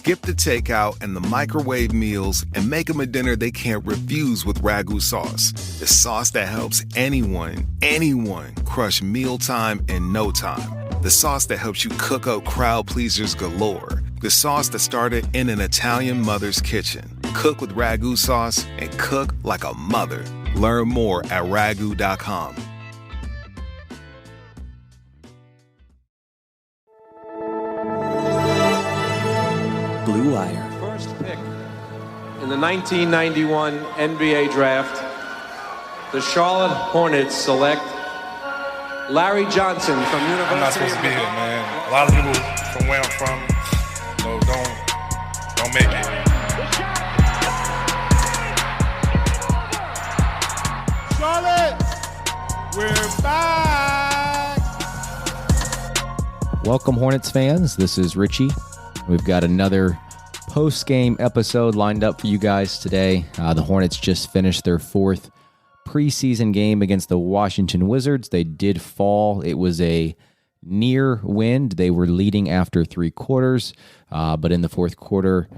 Skip the takeout and the microwave meals and make them a dinner they can't refuse with Ragu sauce. The sauce that helps anyone crush mealtime in no time. The sauce that helps you cook up crowd pleasers galore. The sauce that started in an Italian mother's kitchen. Cook with Ragu sauce and cook like a mother. Learn more at Ragu.com. Blue Wire. First pick in the 1991 NBA Draft, the Charlotte Hornets select Larry Johnson from University. I'm not supposed to be here, man. A lot of people from where I'm from, don't make it. Charlotte, we're back. Welcome, Hornets fans. This is Richie. We've got another post-game episode lined up for you guys today. The Hornets just finished their fourth preseason game against the Washington Wizards. They did fall. It was a near win. They were leading after three quarters, but in the fourth quarter,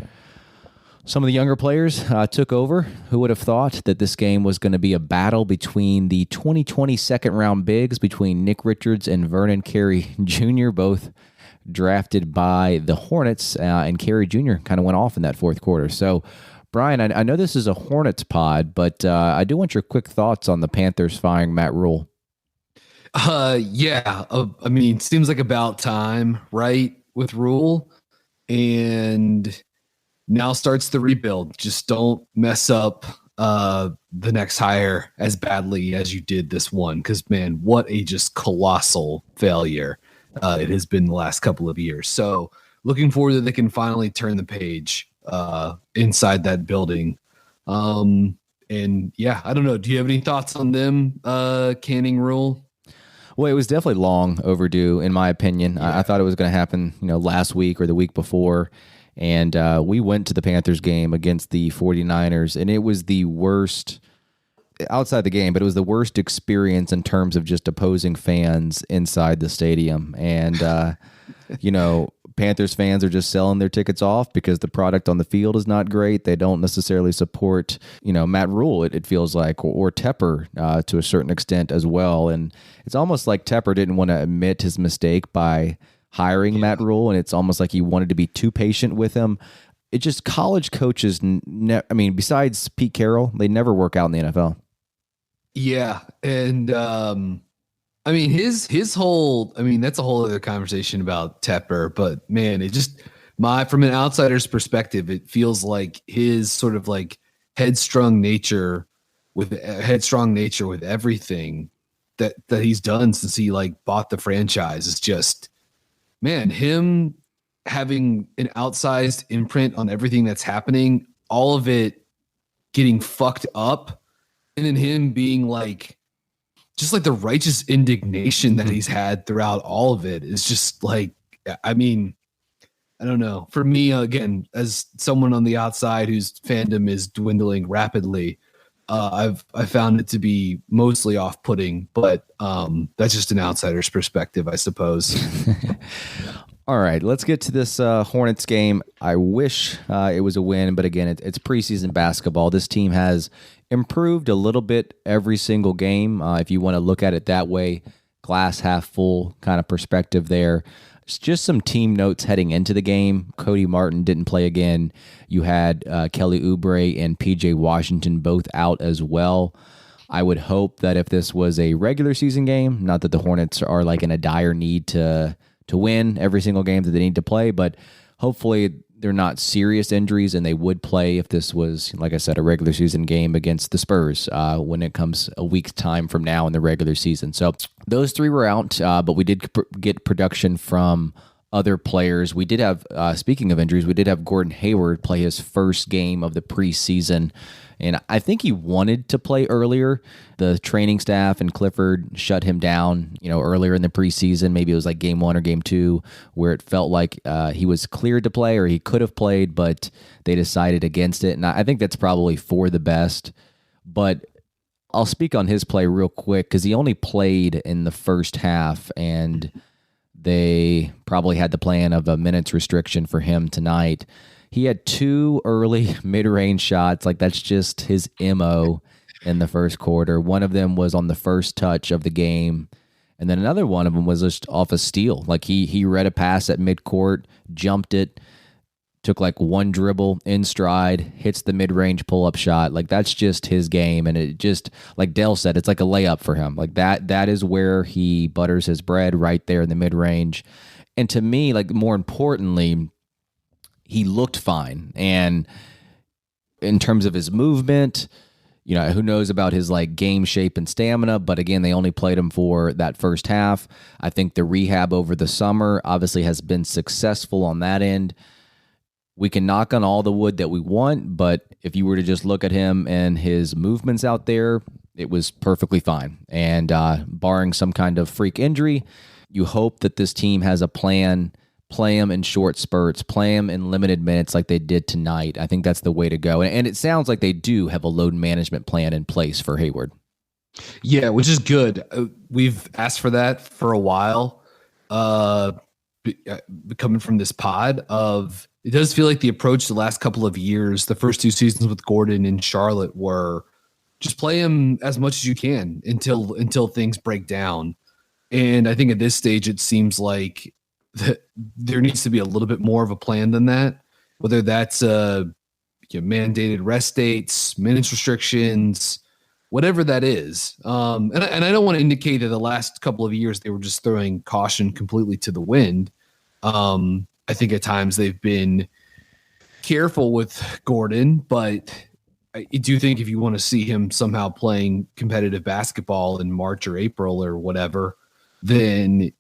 some of the younger players took over. Who would have thought that this game was going to be a battle between the 2020 second-round bigs, between Nick Richards and Vernon Carey Jr., both drafted by the Hornets, and Carey Jr. kind of went off in that fourth quarter. So, Brian, I know this is a Hornets pod, but I do want your quick thoughts on the Panthers firing Matt Rule. Yeah. I mean, seems like about time, right, with Rule. And now starts the rebuild. Just don't mess up the next hire as badly as you did this one. Because, man, what a just colossal failure it has been the last couple of years. So looking forward that they can finally turn the page inside that building. And yeah, I don't know. Do you have any thoughts on them canning Rule? Well, it was definitely long overdue, in my opinion. Yeah. I thought it was going to happen, last week or the week before. And we went to the Panthers game against the 49ers, and it was the worst outside the game, but it was the worst experience in terms of just opposing fans inside the stadium. And, Panthers fans are just selling their tickets off because the product on the field is not great. They don't necessarily support, Matt Rule, it feels like, or Tepper to a certain extent as well. And it's almost like Tepper didn't want to admit his mistake by hiring Matt Rule, and it's almost like he wanted to be too patient with him. It just, college coaches, besides Pete Carroll, they never work out in the NFL. Yeah, and his whole, that's a whole other conversation about Tepper, but man, it just, from an outsider's perspective, it feels like his sort of like headstrong nature with everything that he's done since he bought the franchise is just, man, him having an outsized imprint on everything that's happening, all of it getting fucked up. And then him being just the righteous indignation that he's had throughout all of it is just I don't know. For me, again, as someone on the outside whose fandom is dwindling rapidly, I found it to be mostly off-putting, but that's just an outsider's perspective, I suppose. All right, let's get to this Hornets game. I wish it was a win, but again, it's preseason basketball. This team has improved a little bit every single game. If you want to look at it that way, glass half full kind of perspective there. It's just some team notes heading into the game. Cody Martin didn't play again. You had Kelly Oubre and PJ Washington both out as well. I would hope that if this was a regular season game, not that the Hornets are in a dire need to win every single game that they need to play, but hopefully they're not serious injuries and they would play if this was, like I said, a regular season game against the Spurs when it comes a week's time from now in the regular season. So those three were out, but we did get production from other players. We did have, speaking of injuries, we did have Gordon Hayward play his first game of the preseason, and I think he wanted to play earlier. The training staff and Clifford shut him down, earlier in the preseason. Maybe it was game 1 or game 2 where it felt like he was cleared to play or he could have played, but they decided against it. And I think that's probably for the best. But I'll speak on his play real quick because he only played in the first half, and they probably had the plan of a minutes restriction for him tonight. He had 2 early mid-range shots. Like, that's just his MO in the first quarter. One of them was on the first touch of the game, and then another one of them was just off a steal. Like, he read a pass at midcourt, jumped it, took like one dribble in stride, hits the mid-range pull-up shot. Like, that's just his game, and it just, like Dale said, it's like a layup for him. Like, that is where he butters his bread, right there in the mid-range. And to me, like, more importantly, he looked fine. And in terms of his movement, you know, who knows about his like game shape and stamina, but again, they only played him for that first half. I think the rehab over the summer obviously has been successful on that end. We can knock on all the wood that we want, but if you were to just look at him and his movements out there, it was perfectly fine. And barring some kind of freak injury, you hope that this team has a plan. Play him in short spurts, play him in limited minutes like they did tonight. I think that's the way to go. And it sounds like they do have a load management plan in place for Hayward. Yeah, which is good. We've asked for that for a while. Coming from this pod of, it does feel like the approach the last couple of years, the first 2 seasons with Gordon in Charlotte, were just play him as much as you can until things break down. And I think at this stage, it seems like that there needs to be a little bit more of a plan than that, whether that's mandated rest dates, minutes restrictions, whatever that is. And I don't want to indicate that the last couple of years they were just throwing caution completely to the wind. I think at times they've been careful with Gordon, but I do think if you want to see him somehow playing competitive basketball in March or April or whatever, then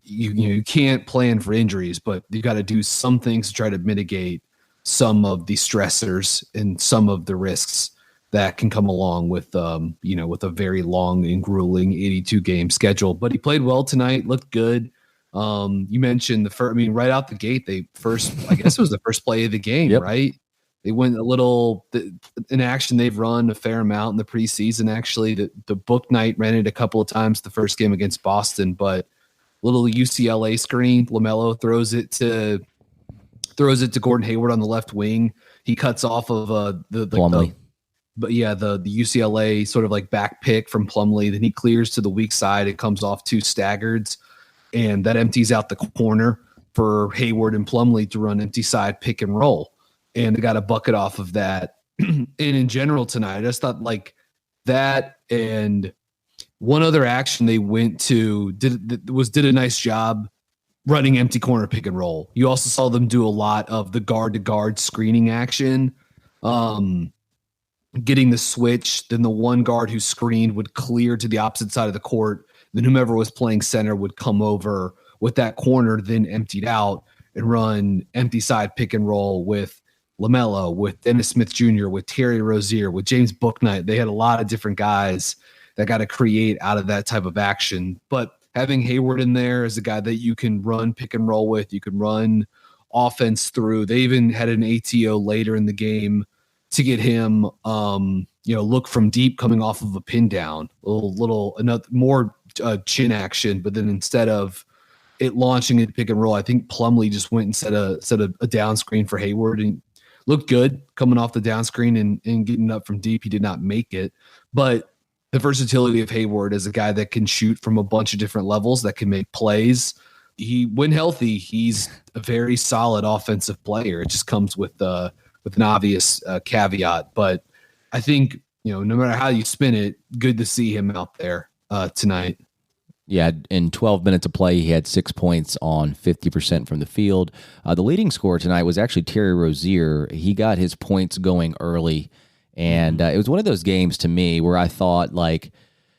you can't plan for injuries, but you got to do some things to try to mitigate some of the stressors and some of the risks that can come along with with a very long and grueling 82 game schedule. But he played well tonight, looked good. You mentioned right out the gate, I guess it was the first play of the game, yep. Right? They went in action. They've run a fair amount in the preseason. Actually, the book night ran it a couple of times the first game against Boston, but little UCLA screen. LaMelo throws it to Gordon Hayward on the left wing. He cuts off of the Plumlee. The UCLA sort of like back pick from Plumlee. Then he clears to the weak side. It comes off 2 staggers, and that empties out the corner for Hayward and Plumlee to run empty side pick and roll. And they got a bucket off of that. And in general tonight, I just thought like that, and one other action they went to did a nice job running empty corner pick and roll. You also saw them do a lot of the guard to guard screening action, getting the switch. Then the one guard who screened would clear to the opposite side of the court. Then whomever was playing center would come over with that corner, then emptied out, and run empty side pick and roll with LaMelo, with Dennis Smith Jr., with Terry Rozier, with James Bouknight. They had a lot of different guys that got to create out of that type of action. But having Hayward in there as a guy that you can run pick and roll with, you can run offense through. They even had an ATO later in the game to get him, look from deep coming off of a pin down, more chin action. But then instead of it launching into pick and roll, I think Plumlee just went and set a down screen for Hayward and looked good coming off the down screen and getting up from deep. He did not make it, but the versatility of Hayward as a guy that can shoot from a bunch of different levels, that can make plays. When healthy, he's a very solid offensive player. It just comes with an obvious caveat. But I think, no matter how you spin it, good to see him out there tonight. Yeah, in 12 minutes of play, he had 6 points on 50% from the field. The leading scorer tonight was actually Terry Rozier. He got his points going early. And it was one of those games to me where I thought, like,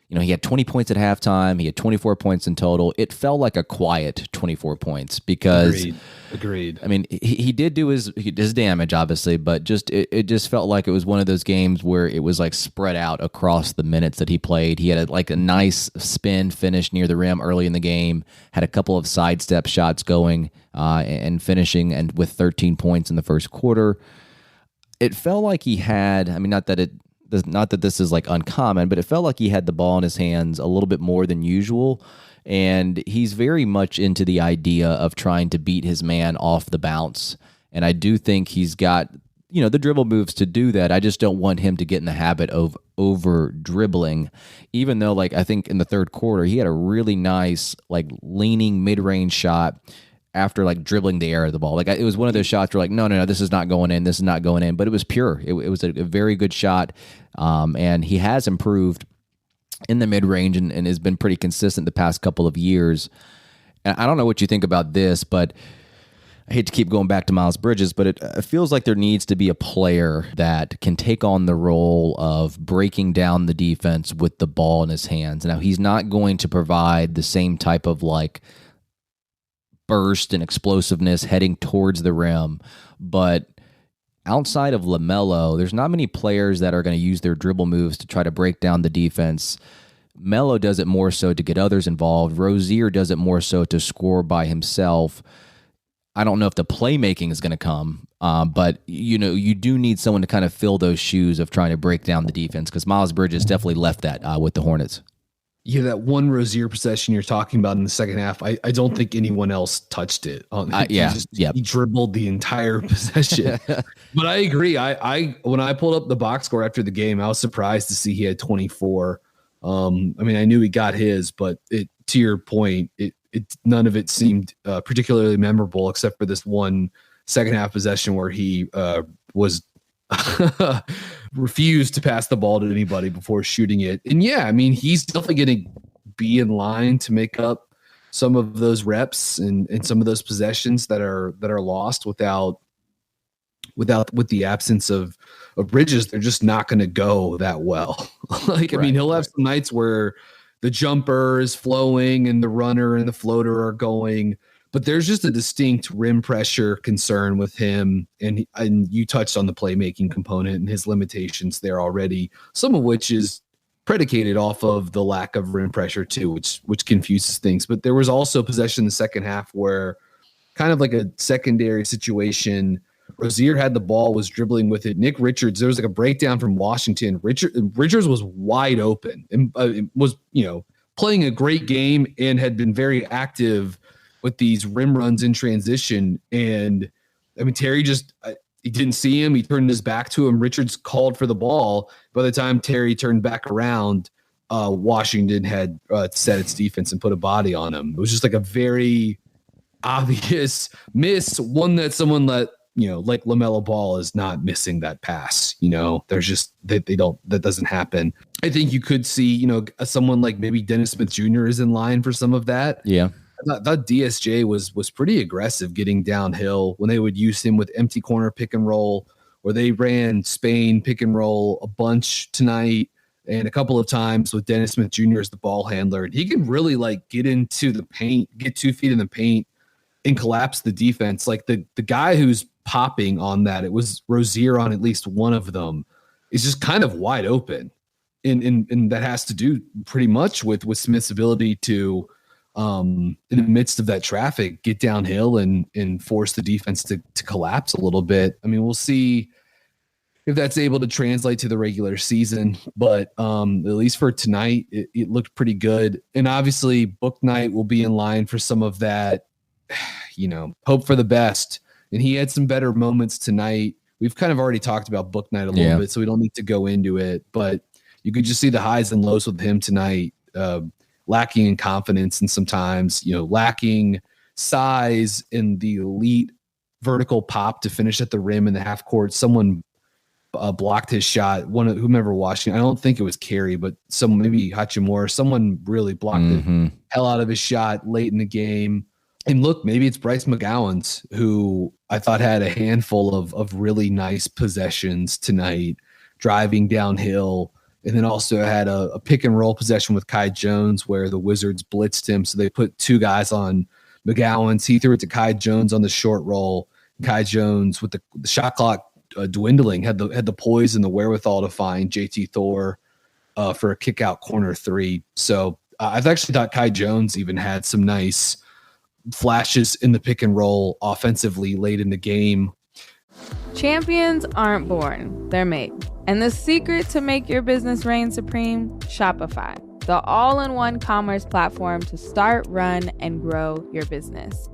he had 20 points at halftime. He had 24 points in total. It felt like a quiet 24 points because, Agreed. I mean, he did do his damage, obviously, but it just felt like it was one of those games where it was like spread out across the minutes that he played. He had a nice spin finish near the rim early in the game, had a couple of sidestep shots going and finishing, and with 13 points in the first quarter. It felt like he had, not that this is like uncommon, but it felt like he had the ball in his hands a little bit more than usual. And he's very much into the idea of trying to beat his man off the bounce And I do think he's got, the dribble moves to do that. I just don't want him to get in the habit of over dribbling, even though I think in the third quarter, he had a really nice leaning mid-range shot after dribbling the air of the ball. It was one of those shots where no, this is not going in. This is not going in, but it was pure. It was a very good shot. And he has improved in the mid-range and has been pretty consistent the past couple of years. And I don't know what you think about this, but I hate to keep going back to Miles Bridges, but it feels like there needs to be a player that can take on the role of breaking down the defense with the ball in his hands. Now, he's not going to provide the same type of burst and explosiveness heading towards the rim, but outside of LaMelo, there's not many players that are going to use their dribble moves to try to break down the defense. Melo does it more so to get others involved. Rozier does it more so to score by himself. I don't know if the playmaking is going to come, but you do need someone to kind of fill those shoes of trying to break down the defense, because Miles Bridges definitely left that with the Hornets. Yeah, that one Rozier possession you're talking about in the second half, I don't think anyone else touched it. He dribbled the entire possession. But I agree. I when I pulled up the box score after the game, I was surprised to see he had 24. I knew he got his, but to your point, none of it seemed particularly memorable except for this one second half possession where he was refused to pass the ball to anybody before shooting it. And he's definitely going to be in line to make up some of those reps and some of those possessions that are lost with the absence of Bridges. They're just not going to go that well. He'll have some nights where the jumper is flowing and the runner and the floater are going, but there's just a distinct rim pressure concern with him. And you touched on the playmaking component and his limitations there already, some of which is predicated off of the lack of rim pressure too, which confuses things. But there was also possession in the second half where kind of like a secondary situation, Rozier had the ball, was dribbling with it. Nick Richards, there was a breakdown from Washington. Richards was wide open and was, playing a great game and had been very active with these rim runs in transition. And Terry he didn't see him. He turned his back to him. Richards called for the ball. By the time Terry turned back around, Washington had set its defense and put a body on him. It was just a very obvious miss, one that someone like LaMelo Ball is not missing that pass. There's just that doesn't happen. I think you could see, someone like maybe Dennis Smith Jr. is in line for some of that. Yeah. I thought DSJ was pretty aggressive getting downhill when they would use him with empty corner pick and roll, or they ran Spain pick and roll a bunch tonight and a couple of times with Dennis Smith Jr. as the ball handler. He can really get into the paint, get 2 feet in the paint and collapse the defense. The guy who's popping on that, it was Rozier on at least one of them, is just kind of wide open. And that has to do pretty much with Smith's ability to, in the midst of that traffic, get downhill and force the defense to collapse a little bit. We'll see if that's able to translate to the regular season, but at least for tonight, it looked pretty good. And obviously Book Night will be in line for some of that, hope for the best. And he had some better moments tonight. We've kind of already talked about Book Night a little bit, so we don't need to go into it, but you could just see the highs and lows with him tonight, lacking in confidence and sometimes, lacking size in the elite vertical pop to finish at the rim in the half court. Someone blocked his shot. Whomever Washington, I don't think it was Carey, but maybe Hachimura, someone really blocked the hell out of his shot late in the game. And look, maybe it's Bryce McGowan's, who I thought had a handful of really nice possessions tonight, driving downhill. And then also had a pick and roll possession with Kai Jones where the Wizards blitzed him. So they put 2 guys on McGowan's. He threw it to Kai Jones on the short roll. Kai Jones, with the shot clock dwindling, had the poise and the wherewithal to find JT Thor for a kick out corner 3. So I've actually thought Kai Jones even had some nice flashes in the pick and roll offensively late in the game. Champions aren't born, they're made. And the secret to make your business reign supreme? Shopify, the all-in-one commerce platform to start, run, and grow your business.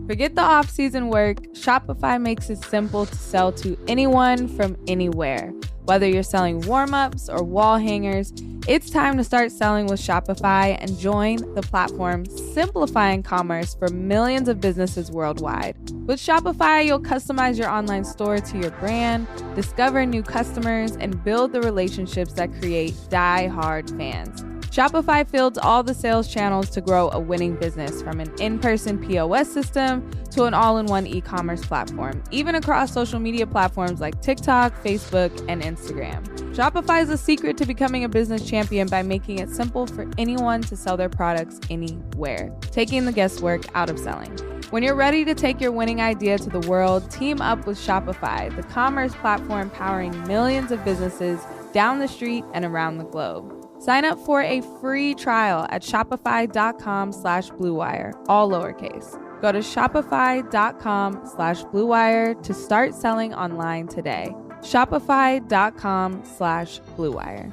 Forget the off-season work. Shopify makes it simple to sell to anyone from anywhere. Whether you're selling warm-ups or wall hangers, it's time to start selling with Shopify and join the platform simplifying commerce for millions of businesses worldwide. With Shopify, you'll customize your online store to your brand, discover new customers, and build the relationships that create die-hard fans. Shopify fields all the sales channels to grow a winning business, from an in-person POS system to an all-in-one e-commerce platform, even across social media platforms like TikTok, Facebook, and Instagram. Shopify is the secret to becoming a business champion by making it simple for anyone to sell their products anywhere, taking the guesswork out of selling. When you're ready to take your winning idea to the world, team up with Shopify, the commerce platform powering millions of businesses down the street and around the globe. Sign up for a free trial at shopify.com/bluewire, all lowercase. Go to shopify.com/bluewire to start selling online today. Shopify.com/bluewire.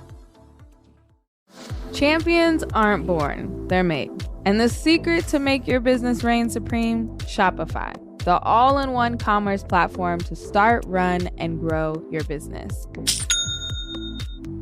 Champions aren't born, they're made. And the secret to make your business reign supreme? Shopify, the all-in-one commerce platform to start, run, and grow your business.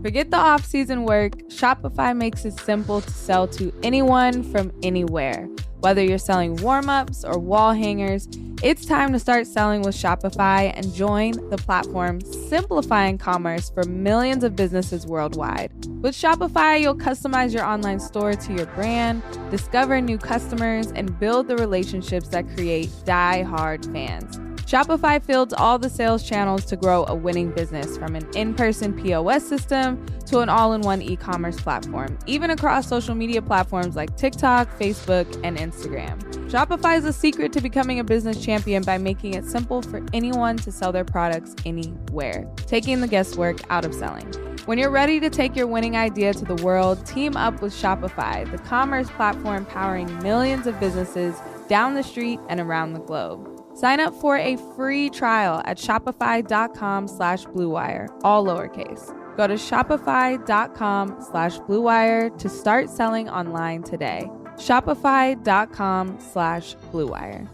Forget the off-season work. Shopify makes it simple to sell to anyone from anywhere. Whether you're selling warm-ups or wall hangers, it's time to start selling with Shopify and join the platform simplifying commerce for millions of businesses worldwide. With Shopify, you'll customize your online store to your brand, discover new customers, and build the relationships that create die-hard fans. Shopify fields all the sales channels to grow a winning business, from an in-person POS system to an all-in-one e-commerce platform, even across social media platforms like TikTok, Facebook, and Instagram. Shopify is the secret to becoming a business champion by making it simple for anyone to sell their products anywhere, taking the guesswork out of selling. When you're ready to take your winning idea to the world, team up with Shopify, the commerce platform powering millions of businesses down the street and around the globe. Sign up for a free trial at shopify.com/bluewire, all lowercase. Go to shopify.com/bluewire to start selling online today. Shopify.com/bluewire.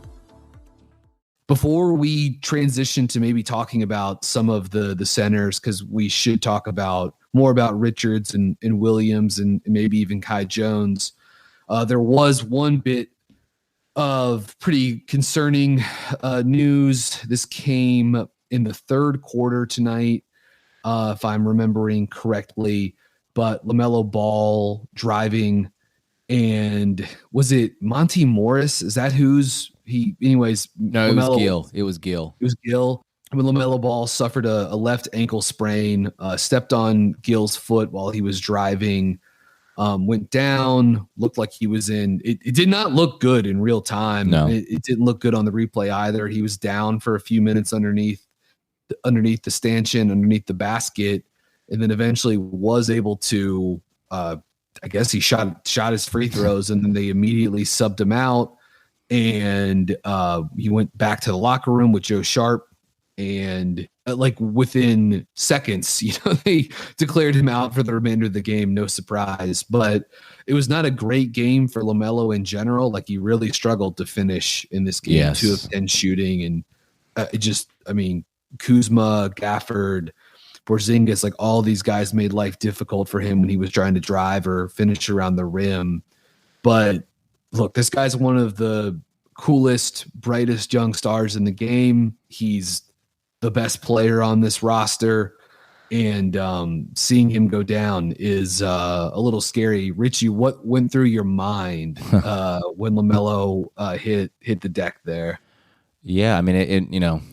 Before we transition to maybe talking about some of the centers, because we should talk about more about Richards and Williams and maybe even Kai Jones, there was one bit of pretty concerning news. This came in the third quarter tonight, if I'm remembering correctly. But LaMelo Ball driving, and was it Monty Morris? Is that who's he? Anyways, no, LaMelo, it was Gil. It was Gil. It was Gil. When LaMelo Ball suffered a left ankle sprain, stepped on Gil's foot while he was driving. Went down, looked like he was in. It did not look good in real time. No. It didn't look good on the replay either. He was down for a few minutes underneath the stanchion, underneath the basket, and then eventually was able to. I guess he shot his free throws, and then they immediately subbed him out, and he went back to the locker room with Joe Sharp. And like within seconds, they declared him out for the remainder of the game. No surprise, but it was not a great game for LaMelo in general. Like, he really struggled to finish in this game. Yes. 2 of 10 shooting, and Kuzma, Gafford, Porzingis, like all these guys made life difficult for him when he was trying to drive or finish around the rim. But look, this guy's one of the coolest, brightest young stars in the game. He's the best player on this roster, and seeing him go down is a little scary. Richie, what went through your mind when LaMelo hit the deck there? Yeah, I mean, it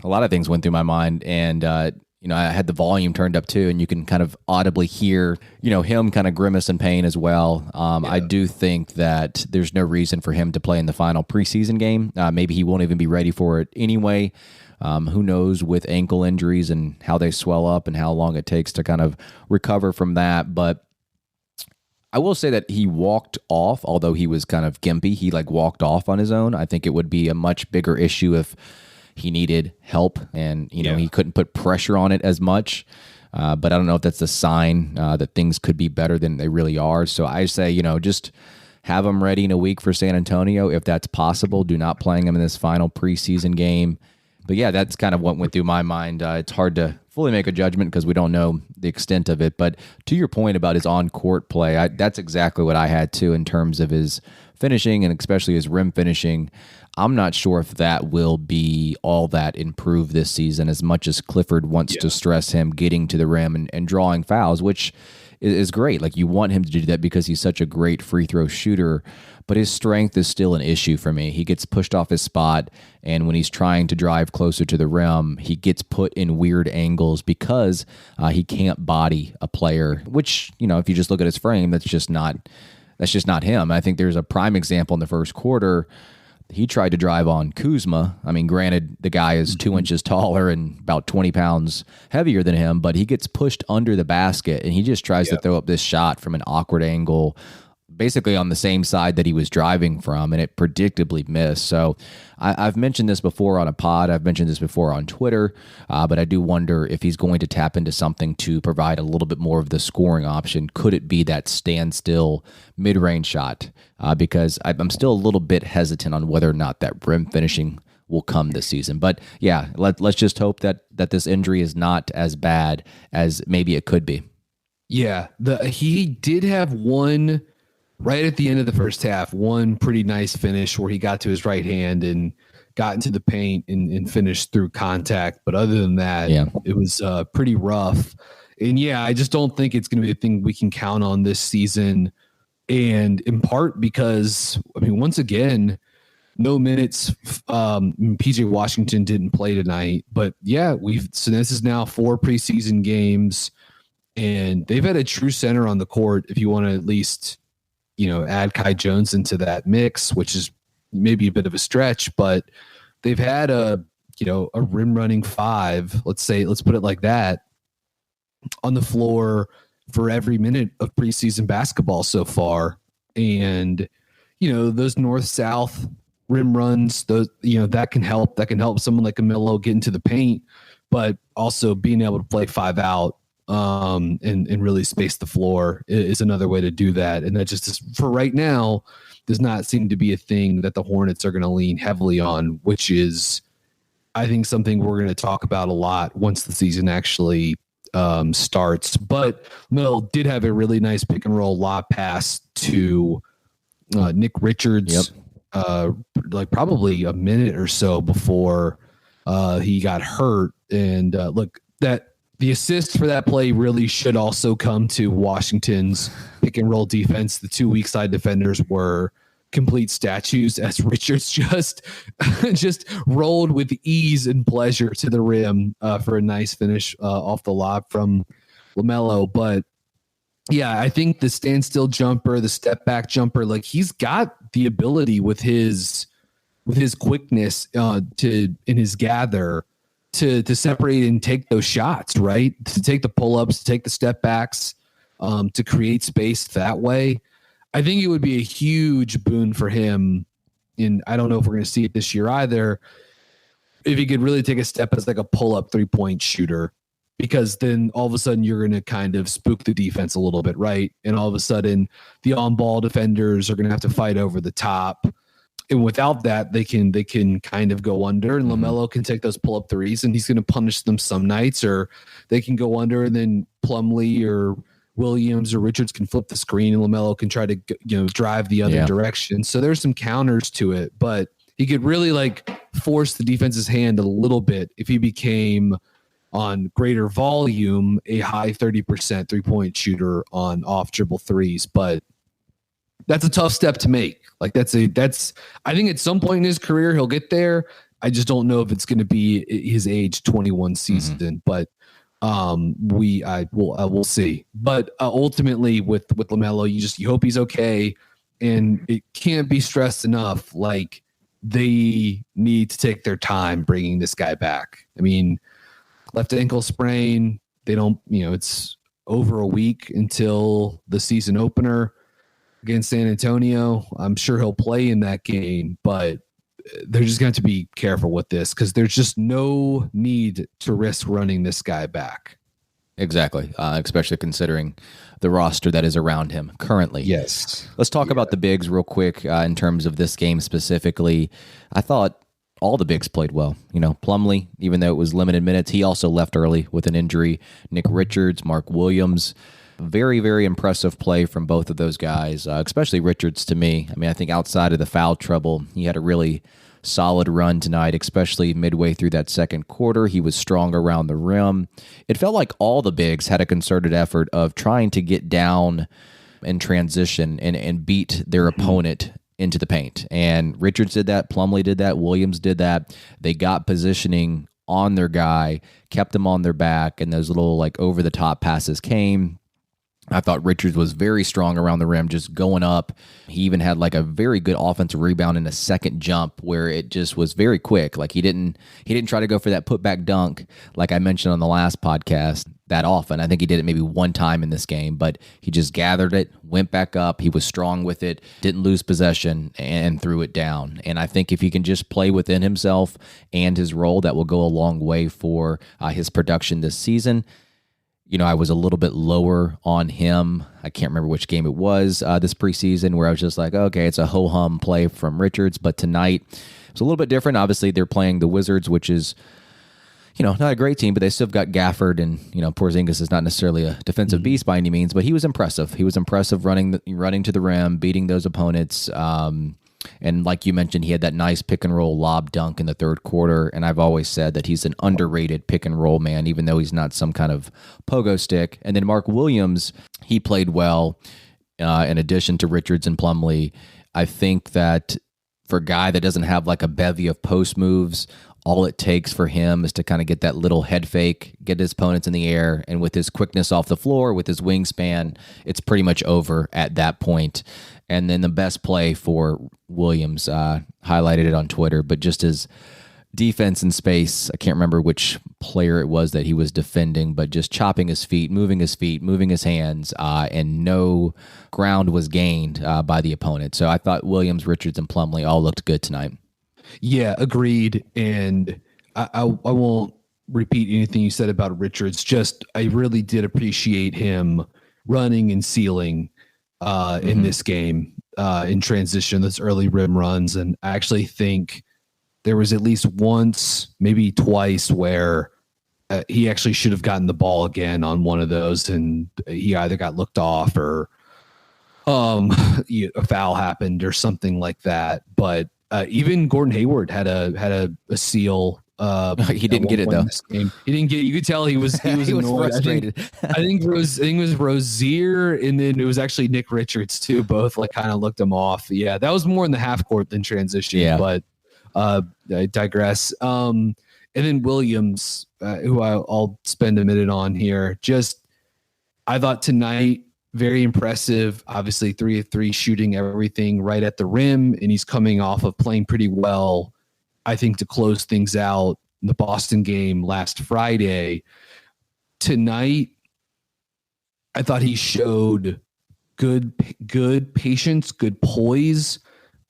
a lot of things went through my mind, and I had the volume turned up too, and you can kind of audibly hear, him kind of grimace in pain as well. I do think that there's no reason for him to play in the final preseason game. Maybe he won't even be ready for it anyway. Who knows with ankle injuries and how they swell up and how long it takes to kind of recover from that. But I will say that he walked off, although he was kind of gimpy. He walked off on his own. I think it would be a much bigger issue if he needed help and, he couldn't put pressure on it as much. But I don't know if that's a sign that things could be better than they really are. So I say, just have him ready in a week for San Antonio if that's possible. Do not playing him in this final preseason game. But yeah, that's kind of what went through my mind. It's hard to fully make a judgment because we don't know the extent of it. But to your point about his on-court play, that's exactly what I had too in terms of his finishing and especially his rim finishing. I'm not sure if that will be all that improved this season as much as Clifford wants to stress him getting to the rim and drawing fouls, which is great. Like, you want him to do that because he's such a great free throw shooter, but his strength is still an issue for me. He gets pushed off his spot, and when he's trying to drive closer to the rim, he gets put in weird angles because he can't body a player, which, if you just look at his frame, that's just not him. I think there's a prime example in the first quarter. He tried to drive on Kuzma. I mean, granted, the guy is 2 inches taller and about 20 pounds heavier than him, but he gets pushed under the basket, and he just tries to throw up this shot from an awkward angle, basically on the same side that he was driving from, and it predictably missed. So I've mentioned this before on a pod. I've mentioned this before on Twitter, but I do wonder if he's going to tap into something to provide a little bit more of the scoring option. Could it be that standstill mid-range shot? Because I'm still a little bit hesitant on whether or not that rim finishing will come this season. But yeah, let's just hope that this injury is not as bad as maybe it could be. Yeah, he did have one right at the end of the first half, one pretty nice finish where he got to his right hand and got into the paint and finished through contact. But other than that, it was pretty rough. And yeah, I just don't think it's going to be a thing we can count on this season. And in part because, once again, no minutes. PJ Washington didn't play tonight. But yeah, so this is now 4 preseason games, and they've had a true center on the court if you want to at least add Kai Jones into that mix, which is maybe a bit of a stretch, but they've had a rim running 5, let's put it like that, on the floor for every minute of preseason basketball so far. And, those north-south rim runs, those, that can help someone like LaMelo get into the paint, but also being able to play 5 out and really space the floor is another way to do that. And that just, for right now, does not seem to be a thing that the Hornets are going to lean heavily on, which is, I think, something we're going to talk about a lot once the season actually starts. But Mel did have a really nice pick and roll lob pass to Nick Richards, like probably a minute or so before he got hurt. And look, that the assist for that play really should also come to Washington's pick and roll defense. The 2 weak side defenders were complete statues as Richards just rolled with ease and pleasure to the rim for a nice finish off the lob from LaMelo. But yeah, I think the standstill jumper, the step back jumper, like, he's got the ability with his quickness in his gather to separate and take those shots, right? To take the pull-ups, to take the step backs, to create space that way. I think it would be a huge boon for him. And I don't know if we're going to see it this year either, if he could really take a step as like a pull-up 3-point shooter, because then all of a sudden you're going to kind of spook the defense a little bit, right? And all of a sudden the on-ball defenders are going to have to fight over the top. And without that, they can kind of go under, and LaMelo can take those pull-up threes, and he's going to punish them some nights, or they can go under, and then Plumlee or Williams or Richards can flip the screen, and LaMelo can try to drive the other direction. So there's some counters to it, but he could really like force the defense's hand a little bit if he became, on greater volume, a high 30% 3-point shooter on off dribble threes. But that's a tough step to make. Like, I think at some point in his career he'll get there. I just don't know if it's going to be his age 21 season, but we'll see. But ultimately with LaMelo, you hope he's okay, and it can't be stressed enough. Like, they need to take their time bringing this guy back. I mean, left ankle sprain, they don't, it's over a week until the season opener against San Antonio. I'm sure he'll play in that game, but they're just going to have to be careful with this, because there's just no need to risk running this guy back. Exactly, especially considering the roster that is around him currently. Yes. Let's talk about the bigs real quick in terms of this game specifically. I thought all the bigs played well. Plumlee, even though it was limited minutes, he also left early with an injury. Nick Richards, Mark Williams, very, very impressive play from both of those guys, especially Richards to me. I think outside of the foul trouble, he had a really solid run tonight, especially midway through that second quarter. He was strong around the rim. It felt like all the bigs had a concerted effort of trying to get down and transition and beat their opponent into the paint. And Richards did that. Plumlee did that. Williams did that. They got positioning on their guy, kept them on their back, and those little over-the-top passes came. I thought Richards was very strong around the rim, just going up. He even had a very good offensive rebound in a second jump where it just was very quick. He didn't try to go for that putback dunk like I mentioned on the last podcast that often. I think he did it maybe one time in this game, but he just gathered it, went back up. He was strong with it, didn't lose possession, and threw it down. And I think if he can just play within himself and his role, that will go a long way for his production this season. I was a little bit lower on him. I can't remember which game it was this preseason where I was just like, okay, it's a ho-hum play from Richards. But tonight, it's a little bit different. Obviously, they're playing the Wizards, which is, not a great team, but they still got Gafford. And, Porzingis is not necessarily a defensive beast by any means, but he was impressive. He was impressive running to the rim, beating those opponents. And like you mentioned, he had that nice pick and roll lob dunk in the third quarter. And I've always said that he's an underrated pick and roll man, even though he's not some kind of pogo stick. And then Mark Williams, he played well in addition to Richards and Plumlee. I think that for a guy that doesn't have a bevy of post moves, all it takes for him is to kind of get that little head fake, get his opponents in the air, and with his quickness off the floor, with his wingspan, it's pretty much over at that point. And then the best play for Williams, highlighted it on Twitter, but just his defense in space. I can't remember which player it was that he was defending, but just chopping his feet, moving his hands, and no ground was gained by the opponent. So I thought Williams, Richards, and Plumlee all looked good tonight. Yeah, agreed. And I won't repeat anything you said about Richards. Just I really did appreciate him running and sealing in this game in transition, those early rim runs. And I actually think there was at least once, maybe twice, where he actually should have gotten the ball again on one of those, and he either got looked off or a foul happened or something like that. But even Gordon Hayward had a seal. He didn't get it though. He didn't get it. You could tell he was he was frustrated. I think it was Rozier, and then it was actually Nick Richards too. Both kind of looked him off. Yeah, that was more in the half court than transition. Yeah. But I digress. And then Williams, who I'll spend a minute on here. Just I thought tonight, very impressive. Obviously 3 of 3 shooting everything right at the rim, and he's coming off of playing pretty well, I think, to close things out in the Boston game last Friday. Tonight, I thought he showed good patience, good poise,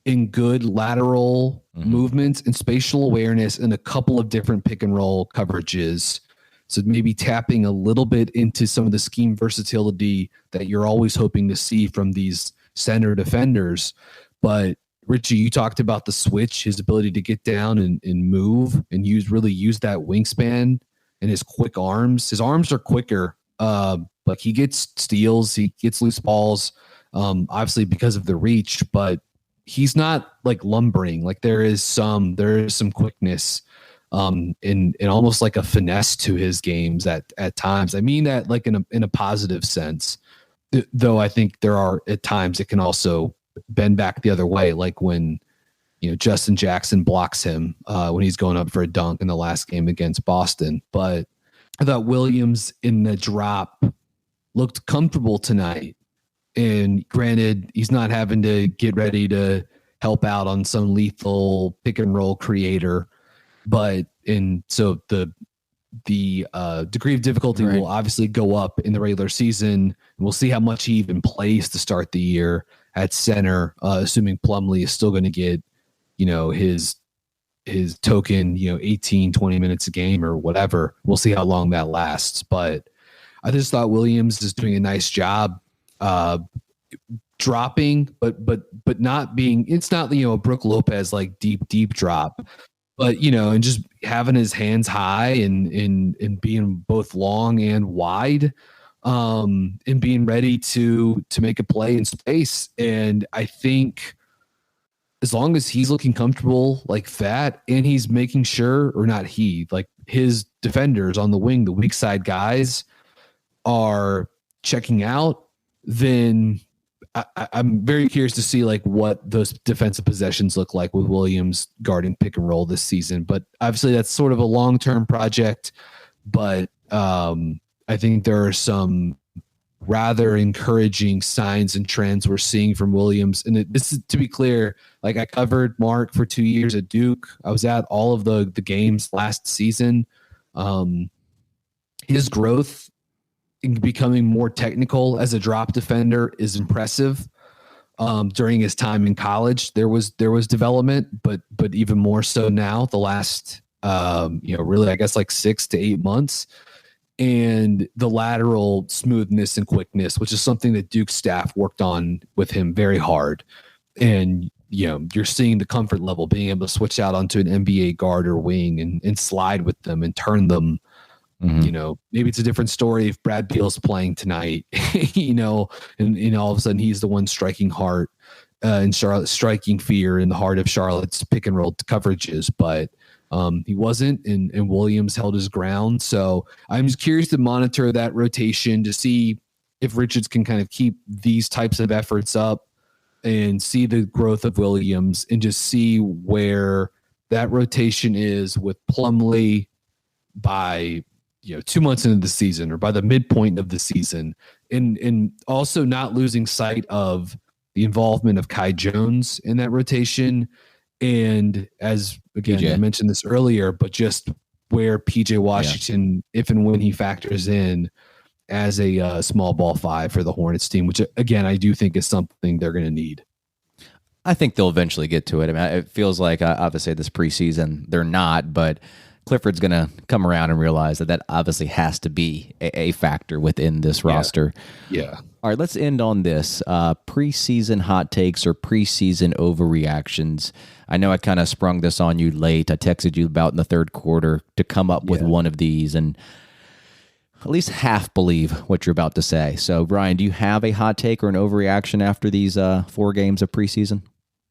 and good lateral movements and spatial awareness in a couple of different pick and roll coverages. So maybe tapping a little bit into some of the scheme versatility that you're always hoping to see from these center defenders. But Richie, you talked about the switch, his ability to get down and move and really use that wingspan and his quick arms. His arms are quicker. He gets steals, he gets loose balls, obviously because of the reach, but he's not lumbering. There is some quickness in almost a finesse to his games at times. I mean that in a positive sense, though I think there are at times it can also bend back the other way, when Justin Jackson blocks him when he's going up for a dunk in the last game against Boston. But I thought Williams in the drop looked comfortable tonight. And granted, he's not having to get ready to help out on some lethal pick and roll creator. So the degree of difficulty will obviously go up in the regular season. And we'll see how much he even plays to start the year at center, assuming Plumlee is still going to get, his token, 18, 20 minutes a game or whatever. We'll see how long that lasts. But I just thought Williams is doing a nice job dropping, but not being. It's not a Brook Lopez like deep drop, but and just having his hands high and being both long and wide, and being ready to make a play in space. And I think as long as he's looking comfortable like that, and he's making sure, or not he, like his defenders on the wing, the weak side guys are checking out, then I'm very curious to see like what those defensive possessions look like with Williams guarding pick and roll this season. But obviously that's sort of a long-term project, but I think there are some rather encouraging signs and trends we're seeing from Williams. And this is, to be clear, like I covered Mark for 2 years at Duke. I was at all of the games last season. His growth in becoming more technical as a drop defender is impressive. During his time in college, there was development, but even more so now, the last really, I guess, like 6 to 8 months. And the lateral smoothness and quickness, which is something that Duke's staff worked on with him very hard. And, you're seeing the comfort level, being able to switch out onto an NBA guard or wing and slide with them and turn them. Mm-hmm. Maybe it's a different story if Brad Beal's playing tonight, and all of a sudden he's the one striking heart and Charlotte, striking fear in the heart of Charlotte's pick and roll coverages. But he wasn't, and Williams held his ground. So I'm just curious to monitor that rotation to see if Richards can kind of keep these types of efforts up and see the growth of Williams, and just see where that rotation is with Plumlee by 2 months into the season, or by the midpoint of the season, and also not losing sight of the involvement of Kai Jones in that rotation. And as again, PJ. I mentioned this earlier, but just where PJ Washington, if and when he factors in as a small ball five for the Hornets team, which again, I do think is something they're going to need. I think they'll eventually get to it. I mean, it feels like obviously this preseason they're not, but Clifford's going to come around and realize that obviously has to be a factor within this roster. Yeah. All right, let's end on this. Preseason hot takes or preseason overreactions. I know I kind of sprung this on you late. I texted you about in the third quarter to come up with one of these, and at least half believe what you're about to say. So, Brian, do you have a hot take or an overreaction after these 4 games of preseason?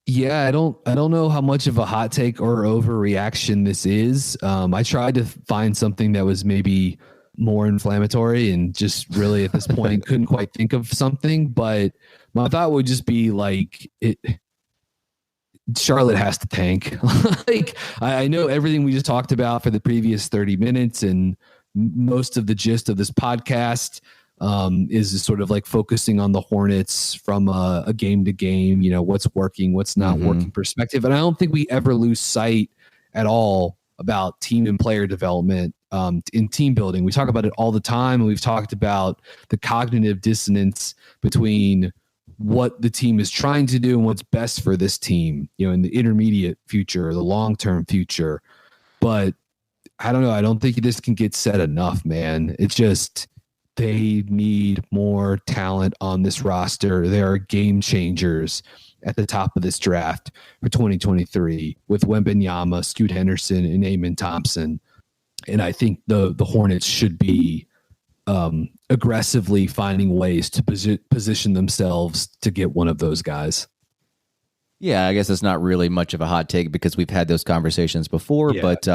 Yeah, I don't know how much of a hot take or overreaction this is. I tried to find something that was maybe more inflammatory, and just really at this point couldn't quite think of something. But my thought would just be like, Charlotte has to tank. Like I know everything we just talked about for the previous 30 minutes, and most of the gist of this podcast is sort of like focusing on the Hornets from a game to game, what's working, what's not working perspective. And I don't think we ever lose sight at all about team and player development in team building. We talk about it all the time, and we've talked about the cognitive dissonance between what the team is trying to do and what's best for this team, in the intermediate future, the long-term future. But I don't know. I don't think this can get said enough, man. It's just, they need more talent on this roster. There are game changers at the top of this draft for 2023 with Wembanyama, Scoot Henderson, and Amen Thompson. And I think the Hornets should be aggressively finding ways to position themselves to get one of those guys. Yeah, I guess it's not really much of a hot take because we've had those conversations before, but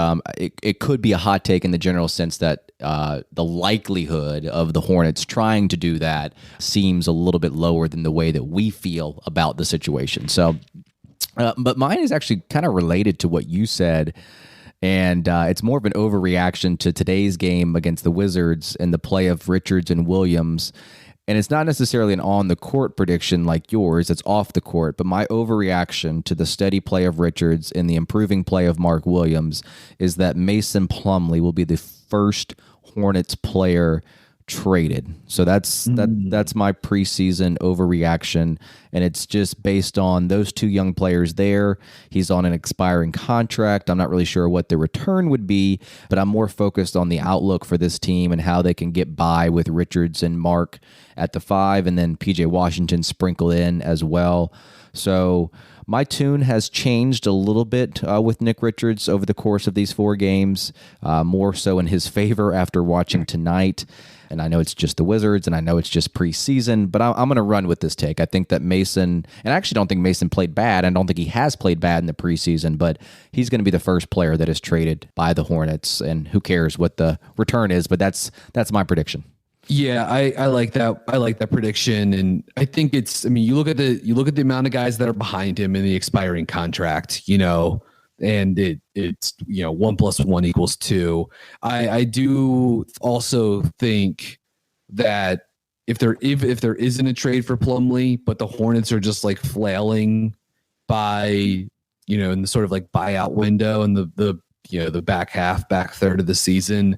it could be a hot take in the general sense that the likelihood of the Hornets trying to do that seems a little bit lower than the way that we feel about the situation. So, but mine is actually kind of related to what you said, and it's more of an overreaction to today's game against the Wizards and the play of Richards and Williams. And it's not necessarily an on-the-court prediction like yours. It's off the court. But my overreaction to the steady play of Richards and the improving play of Mark Williams is that Mason Plumlee will be the first Hornets player traded. So that's my preseason overreaction, and it's just based on those two young players there. He's on an expiring contract. I'm not really sure what the return would be, but I'm more focused on the outlook for this team and how they can get by with Richards and Mark at the 5, and then PJ Washington sprinkled in as well. So my tune has changed a little bit with Nick Richards over the course of these 4 games, more so in his favor after watching tonight. And I know it's just the Wizards, and I know it's just preseason, but I'm going to run with this take. I think that Mason, and I actually don't think Mason played bad. I don't think he has played bad in the preseason, but he's going to be the first player that is traded by the Hornets, and who cares what the return is, but that's my prediction. Yeah, I like that. I like that prediction, and I think it's. I mean, you look at the amount of guys that are behind him in the expiring contract, and it's 1 + 1 = 2. I do also think that if there isn't a trade for Plumlee, but the Hornets are just like flailing by in the sort of like buyout window in the back third of the season.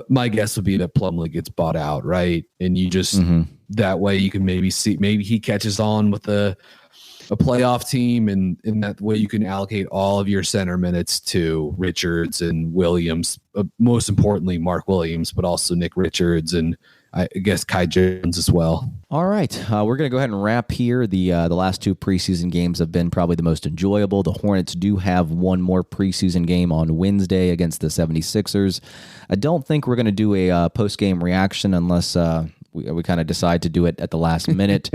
My guess would be that Plumlee gets bought out, right? And you just that way you can maybe he catches on with a playoff team, and in that way you can allocate all of your center minutes to Richards and Williams. Most importantly, Mark Williams, but also Nick Richards and I guess Kai Jones as well. All right, we're going to go ahead and wrap here. The last 2 preseason games have been probably the most enjoyable. The Hornets do have one more preseason game on Wednesday against the 76ers. I don't think we're going to do a post-game reaction unless we kind of decide to do it at the last minute.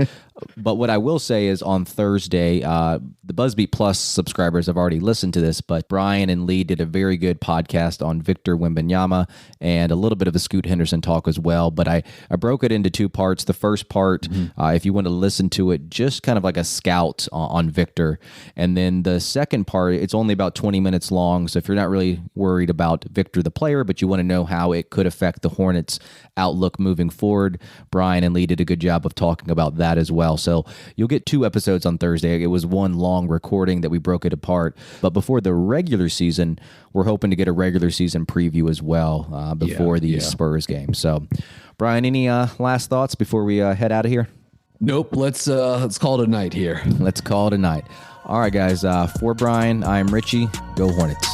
But what I will say is on Thursday, the BuzzBeat Plus subscribers have already listened to this, but Brian and Lee did a very good podcast on Victor Wembanyama and a little bit of a Scoot Henderson talk as well. But I broke it into 2 parts. The first part, if you want to listen to it, just kind of like a scout on Victor. And then the second part, it's only about 20 minutes long. So if you're not really worried about Victor the player, but you want to know how it could affect the Hornets' outlook moving forward, Brian and Lee did a good job of talking about that as well. So you'll get 2 episodes on Thursday. It was one long recording that we broke it apart. But before the regular season, we're hoping to get a regular season preview as well before the Spurs game. So, Brian, any last thoughts before we head out of here? Nope. Let's call it a night here. Let's call it a night. All right, guys. For Brian, I'm Richie. Go Hornets.